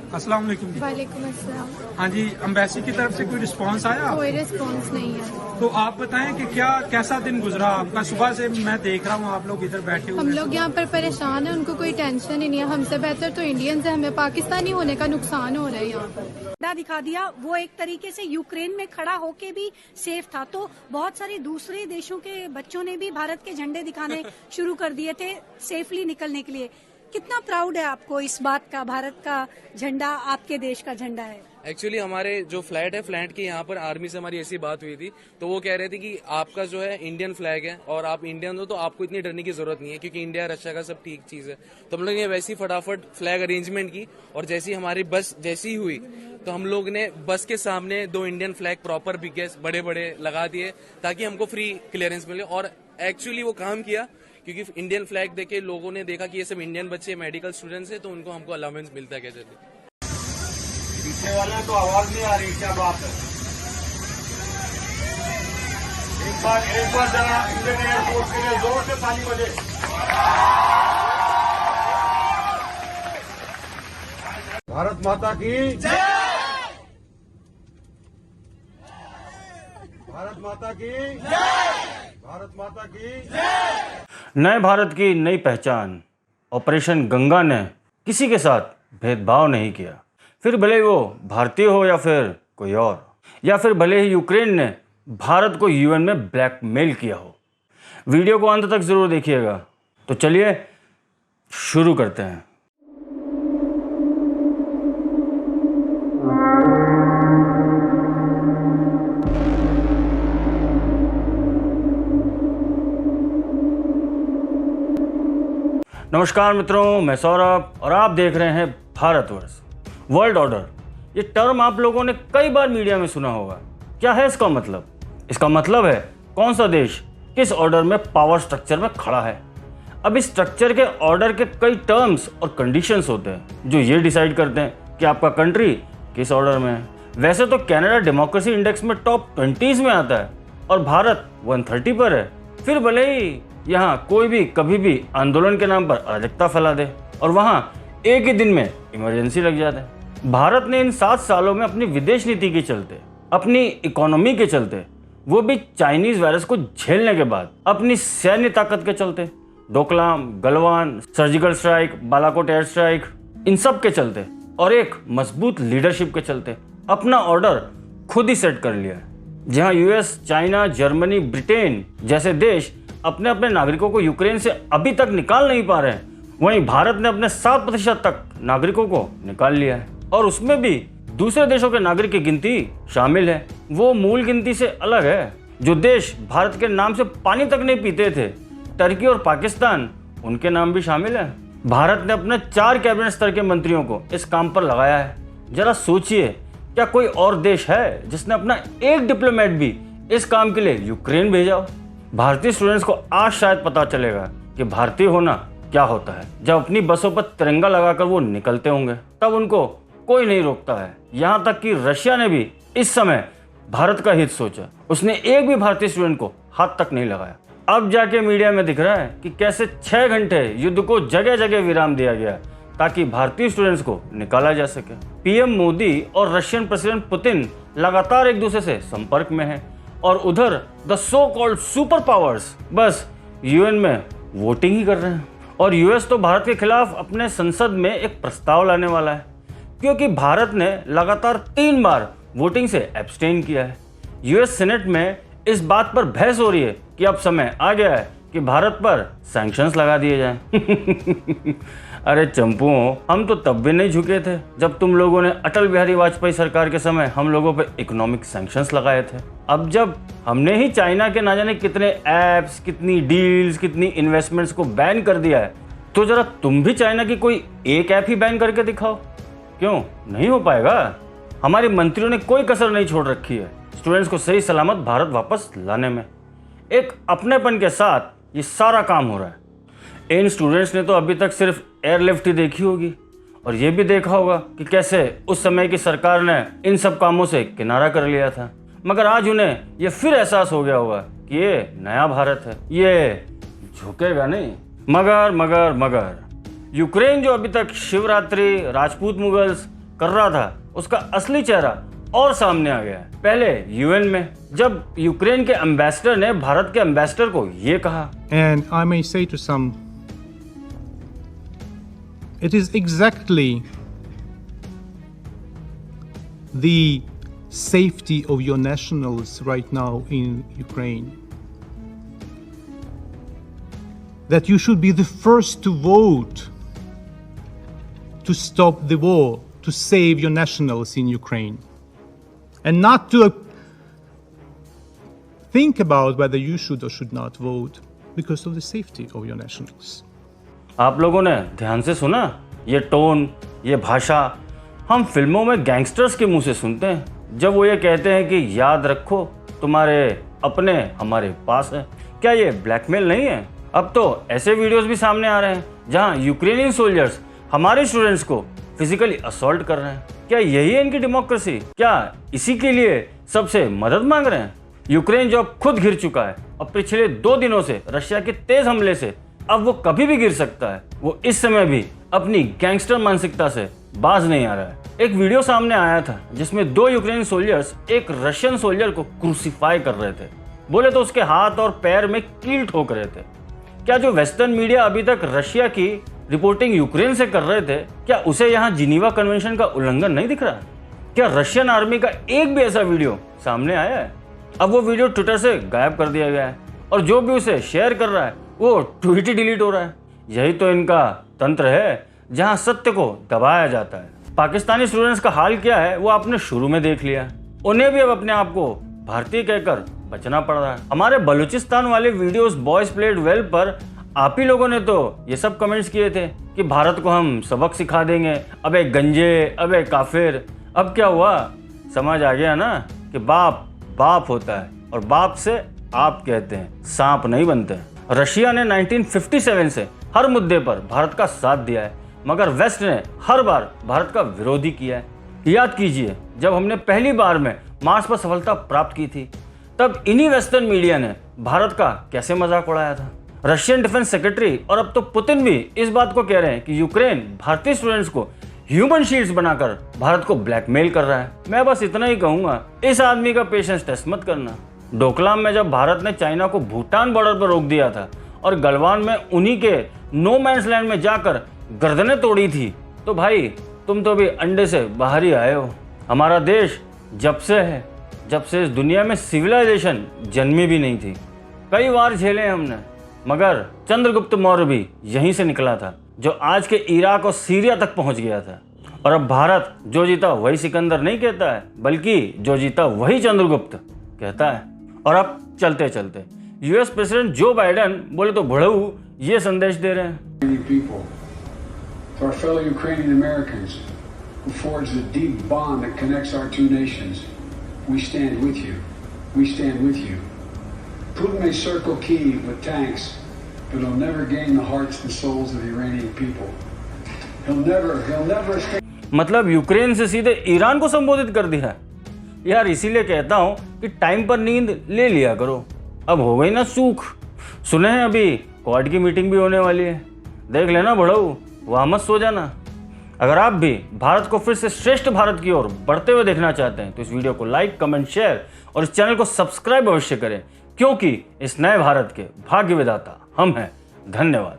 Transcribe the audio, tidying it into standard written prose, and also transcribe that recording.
अस्सलाम वालेकुम। वालेकुम अस्सलाम। हाँ जी, एम्बेसी की तरफ से कोई रिस्पांस आया? कोई रिस्पॉन्स नहीं है। तो आप बताएं कि कैसा दिन गुजरा आपका? सुबह से मैं देख रहा हूँ आप लोग इधर बैठे हुए हम हैं। लोग यहाँ पर परेशान हैं, उनको कोई टेंशन ही नहीं है। हमसे बेहतर तो इंडियंस है, हमें पाकिस्तानी होने का नुकसान हो रहा है यहाँ पर। दिखा दिया, वो एक तरीके से यूक्रेन में खड़ा होके भी सेफ था। तो बहुत सारे दूसरे देशों के बच्चों ने भी भारत के झंडे दिखाने शुरू कर दिए थे सेफली निकलने के लिए। कितना प्राउड है आपको इस बात का, भारत का झंडा आपके देश का झंडा है? एक्चुअली हमारे जो फ्लैट है, फ्लैट की यहाँ पर आर्मी से हमारी ऐसी बात हुई थी, तो वो कह रहे थे कि आपका जो है इंडियन फ्लैग है और आप इंडियन हो तो आपको इतनी डरने की जरूरत नहीं है, क्योंकि इंडिया रशिया का सब ठीक चीज है। तो हम लोग ने वैसी फटाफट फ्लैग अरेंजमेंट की और जैसी हमारी बस जैसी हुई तो हम लोग ने बस के सामने 2 इंडियन फ्लैग प्रॉपर बिके बड़े बड़े लगा दिए ताकि हमको फ्री क्लियरेंस मिले। और एक्चुअली वो काम किया, क्योंकि इंडियन फ्लैग देखे लोगों ने देखा कि ये सब इंडियन बच्चे मेडिकल स्टूडेंट्स हैं, तो उनको हमको अलाउंस मिलता है। क्या चलिए पीछे वाले तो आवाज नहीं आ रही, क्या बात है? एक बार जरा इंडियन एयरफोर्स के लिए जोर से ताली बजे। भारत माता की जय। भारत माता की जय। भारत माता की जय। नए भारत की नई पहचान ऑपरेशन गंगा ने किसी के साथ भेदभाव नहीं किया, फिर भले वो भारतीय हो या फिर कोई और, या फिर भले ही यूक्रेन ने भारत को यूएन में ब्लैकमेल किया हो। वीडियो को अंत तक जरूर देखिएगा। तो चलिए शुरू करते हैं। नमस्कार मित्रों, मैं सौरभ और आप देख रहे हैं भारतवर्ष वर्ल्ड ऑर्डर। ये टर्म आप लोगों ने कई बार मीडिया में सुना होगा। क्या है इसका मतलब? इसका मतलब है कौन सा देश किस ऑर्डर में पावर स्ट्रक्चर में खड़ा है। अब इस स्ट्रक्चर के ऑर्डर के कई टर्म्स और कंडीशंस होते हैं जो ये डिसाइड करते हैं कि आपका कंट्री किस ऑर्डर में है। वैसे तो कनाडा डेमोक्रेसी इंडेक्स में टॉप 20 में आता है और भारत 130 पर है। फिर भले ही यहाँ कोई भी कभी भी आंदोलन के नाम पर अराजकता फैला दे और वहाँ एक ही दिन में इमरजेंसी लग जाता है। भारत ने इन 7 सालों में अपनी विदेश नीति के चलते, अपनी इकोनॉमी के चलते, वो भी चाइनीज वायरस को झेलने के बाद, अपनी सैन्य ताकत के चलते, Doklam, Galwan, surgical strike, Balakot air strike, इन सब के चलते और एक मजबूत लीडरशिप के चलते अपना ऑर्डर खुद ही सेट कर लिया है। जहाँ यूएस, चाइना, जर्मनी, ब्रिटेन जैसे देश अपने अपने नागरिकों को यूक्रेन से अभी तक निकाल नहीं पा रहे हैं, वहीं भारत ने अपने 7% तक नागरिकों को निकाल लिया है। और उसमें भी दूसरे देशों के नागरिक की गिनती शामिल है। वो मूल गिनती से अलग है। जो देश भारत के नाम से पानी तक नहीं पीते थे, टर्की और पाकिस्तान, उनके नाम भी शामिल है। भारत ने अपने 4 कैबिनेट स्तर के मंत्रियों को इस काम पर लगाया है। जरा सोचिए, क्या कोई और देश है जिसने अपना एक डिप्लोमेट भी इस काम के लिए यूक्रेन भेजा हो? भारतीय स्टूडेंट्स को आज शायद पता चलेगा कि भारतीय होना क्या होता है। जब अपनी बसों पर तिरंगा लगाकर वो निकलते होंगे तब उनको कोई नहीं रोकता है। यहाँ तक कि रशिया ने भी इस समय भारत का हित सोचा, उसने एक भी भारतीय स्टूडेंट को हाथ तक नहीं लगाया। अब जाके मीडिया में दिख रहा है कि कैसे 6 घंटे युद्ध को जगह जगह विराम दिया गया ताकि भारतीय स्टूडेंट्स को निकाला जा सके। पीएम मोदी और रशियन प्रेसिडेंट पुतिन लगातार एक दूसरे से संपर्क में हैं और उधर the so called super powers बस यूएन में वोटिंग ही कर रहे हैं। और यूएस तो भारत के खिलाफ अपने संसद में एक प्रस्ताव लाने वाला है, क्योंकि भारत ने लगातार 3 बार वोटिंग से एब्सटेन किया है। यूएस सीनेट में इस बात पर बहस हो रही है कि अब समय आ गया है कि भारत पर सैंक्शंस लगा दिए जाएं। अरे चंपुओं, हम तो तब भी नहीं झुके थे जब तुम लोगों ने अटल बिहारी वाजपेयी सरकार के समय हम लोगों पर इकोनॉमिक सैंक्शंस लगाए थे। अब जब हमने ही चाइना के ना जाने कितने ऐप्स, कितनी डील्स, कितनी इन्वेस्टमेंट्स को बैन कर दिया है, तो जरा तुम भी चाइना की कोई एक ऐप ही बैन करके दिखाओ। क्यों नहीं हो पाएगा? हमारे मंत्रियों ने कोई कसर नहीं छोड़ रखी है स्टूडेंट्स को सही सलामत भारत वापस लाने में। एक अपनेपन के साथ ये सारा काम हो रहा है। इन स्टूडेंट्स ने तो अभी तक सिर्फ एयरलिफ्ट ही देखी होगी और ये भी देखा होगा कि कैसे उस समय की सरकार ने इन सब कामों से किनारा कर लिया था, मगर आज उन्हें ये फिर एहसास हो गया होगा कि ये नया भारत है, ये झुकेगा नहीं। मगर यूक्रेन जो अभी तक शिवरात्रि, राजपूत मुगल्स, कर रहा था उसका असली चेहरा और सामने आ गया है। पहले यूएन में जब यूक्रेन के एम्बेसडर ने भारत के एम्बेसडर को ये कहा, And I may say to some, it is exactly the safety of your nationals right now in Ukraine that you should be the first to vote to stop the war, to save your nationals in Ukraine, and not to think about whether you should or should not vote because of the safety of your nationals. आप लोगों ने ध्यान से सुना? ये tone, ये भाषा हम फिल्मों में गैंगस्टर्स के मुंह से सुनते हैं जब वो ये कहते हैं कि याद रखो तुम्हारे अपने हमारे पास है। क्या ये ब्लैकमेल नहीं है? अब तो ऐसे वीडियोस भी सामने आ रहे हैं जहां यूक्रेनियन सोल्जर्स हमारे स्टूडेंट्स को फिजिकली असॉल्ट कर रहे हैं। क्या यही है इनकी डेमोक्रेसी? क्या इसी के लिए सबसे मदद मांग रहे हैं? यूक्रेन जो अब खुद घिर चुका है और पिछले 2 दिनों से रशिया के तेज हमले से अब वो कभी भी गिर सकता है, वो इस समय भी अपनी गैंगस्टर मानसिकता से बाज नहीं आ रहा है। एक वीडियो सामने आया था जिसमें 2 यूक्रेनी सोल्जर्स एक रशियन सोल्जर को क्रूसीफाई कर रहे थे। बोले तो उसके हाथ और पैर में कील ठोक रहे थे। क्या जो वेस्टर्न मीडिया अभी तक रशिया की रिपोर्टिंग यूक्रेन से कर रहे थे, क्या उसे यहाँ जिनीवा कन्वेंशन का उल्लंघन नहीं दिख रहा है? क्या रशियन आर्मी का एक भी ऐसा वीडियो सामने आया है? अब वो वीडियो ट्विटर से गायब कर दिया गया है और जो भी उसे शेयर कर रहा है वो ट्वीट ही डिलीट हो रहा है। यही तो इनका तंत्र है जहां सत्य को दबाया जाता है। पाकिस्तानी स्टूडेंट्स का हाल क्या है वो आपने शुरू में देख लिया। उन्हें भी अब अपने आप को भारतीय कहकर बचना पड़ रहा है। हमारे बलूचिस्तान वाले वीडियोस बॉयज प्लेड वेल पर आप ही लोगों ने तो ये सब कमेंट्स किए थे कि भारत को हम सबक सिखा देंगे, अबे गंजे, अबे काफिर। अब क्या हुआ? समझ आ गया ना कि बाप बाप होता है और बाप से आप कहते हैं, सांप नहीं बनते। रशिया ने 1957 से हर मुद्दे पर भारत का साथ दिया है, मगर वेस्ट ने हर बार भारत का विरोधी किया है। याद कीजिए जब हमने पहली बार में मार्स पर सफलता प्राप्त की थी, तब इन्हीं वेस्टर्न मीडिया ने भारत का कैसे मजाक उड़ाया था। रशियन डिफेंस सेक्रेटरी और अब तो पुतिन भी इस बात को कह रहे हैं कि यूक्रेन भारतीय स्टूडेंट्स को ह्यूमन शील्ड्स बनाकर भारत को ब्लैकमेल कर रहा है। मैं बस इतना ही कहूंगा, इस आदमी का पेशेंस टेस्ट मत करना। डोकलाम में जब भारत ने चाइना को भूटान बॉर्डर पर रोक दिया था और गलवान में उन्हीं के नो मैंस लैंड में जाकर गर्दनें तोड़ी थी, तो भाई तुम तो भी अंडे से बाहर ही आए हो। हमारा देश जब से है, जब से इस दुनिया में सिविलाइजेशन जन्मी भी नहीं थी। कई बार झेले हमने, मगर चंद्रगुप्त मौर्य भी यहीं से निकला था, जो आज के इराक और सीरिया तक पहुंच गया था। और अब भारत जो जीता वही सिकंदर नहीं कहता है, बल्कि जो जीता वही चंद्रगुप्त कहता है। और अब चलते चलते यूएस प्रेसिडेंट जो बाइडेन बोले तो भड़ऊ ये संदेश दे रहे हैं। People, to our fellow Ukrainian Americans who forged the deep bond that connects our two nations, we stand with you. We stand with you. Putin may circle Kyiv with tanks, but he'll never gain the hearts and souls of the Iranian people. He'll never escape. मतलब Ukraine से सीधे Iran को संबोधित कर दिया। यार इसीलिए कहता हूं कि टाइम पर नींद ले लिया करो। अब हो गई ना सूख। सुने हैं अभी क्वाड की मीटिंग भी होने वाली है, देख लेना बड़ऊ, वहां मत सो जाना। अगर आप भी भारत को फिर से श्रेष्ठ भारत की ओर बढ़ते हुए देखना चाहते हैं तो इस वीडियो को लाइक, कमेंट, शेयर और इस चैनल को सब्सक्राइब अवश्य करें, क्योंकि इस नए भारत के भाग्य विधाता हम हैं। धन्यवाद।